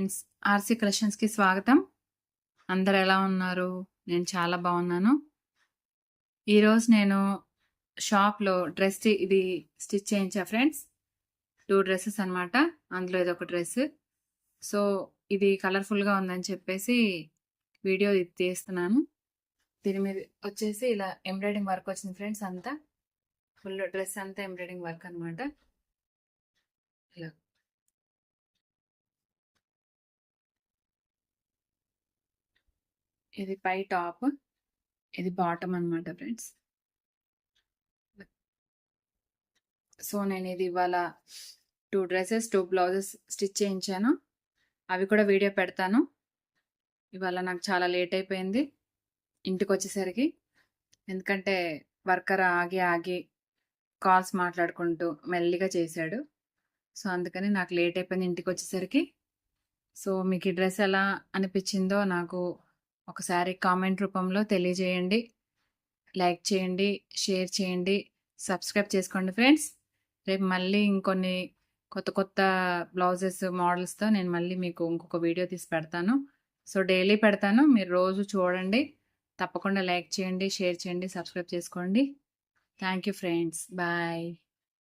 Friends, RC కలెక్షన్స్కి స్వాగతం. అందరు ఎలా ఉన్నారు? నేను చాలా బాగున్నాను. ఈరోజు నేను షాప్లో ఇది స్టిచ్ చేయించా ఫ్రెండ్స్. 2 డ్రెస్సెస్ అనమాట. అందులో ఇదొక డ్రెస్. సో ఇది కలర్ఫుల్గా ఉందని చెప్పేసి వీడియో ఇది తీస్తున్నాను. దీని మీద వచ్చేసి ఇలా ఎంబ్రాయిడింగ్ వర్క్ వచ్చింది ఫ్రెండ్స్. అంతా ఫుల్ డ్రెస్ అంతా ఎంబ్రాయిడింగ్ వర్క్ అనమాట. ఇలా ఇది పై టాప్, ఇది బాటమ్ అనమాట ఫ్రెండ్స్. సో నేను ఇది ఇవాళ 2 డ్రెస్సెస్ 2 బ్లౌజెస్ స్టిచ్ చేయించాను. అవి కూడా వీడియో పెడతాను. ఇవాళ నాకు చాలా లేట్ అయిపోయింది ఇంటికి వచ్చేసరికి. ఎందుకంటే వర్కర్ ఆగి కాల్స్ మాట్లాడుకుంటూ మెల్లిగా చేశాడు. సో అందుకని నాకు లేట్ అయిపోయింది ఇంటికి వచ్చేసరికి. సో మీకు ఈ డ్రెస్ ఎలా అనిపించిందో నాకు ఒకసారి కామెంట్ రూపంలో తెలియజేయండి. లైక్ చేయండి, షేర్ చేయండి, సబ్స్క్రైబ్ చేసుకోండి ఫ్రెండ్స్. రేపు మళ్ళీ ఇంకొన్ని కొత్త బ్లౌజెస్ మోడల్స్తో నేను మళ్ళీ మీకు ఇంకొక వీడియో తీసి పెడతాను. సో డైలీ పెడతాను, మీరు రోజు చూడండి. తప్పకుండా లైక్ చేయండి, షేర్ చేయండి, సబ్స్క్రైబ్ చేసుకోండి. Thank you friends. బాయ్.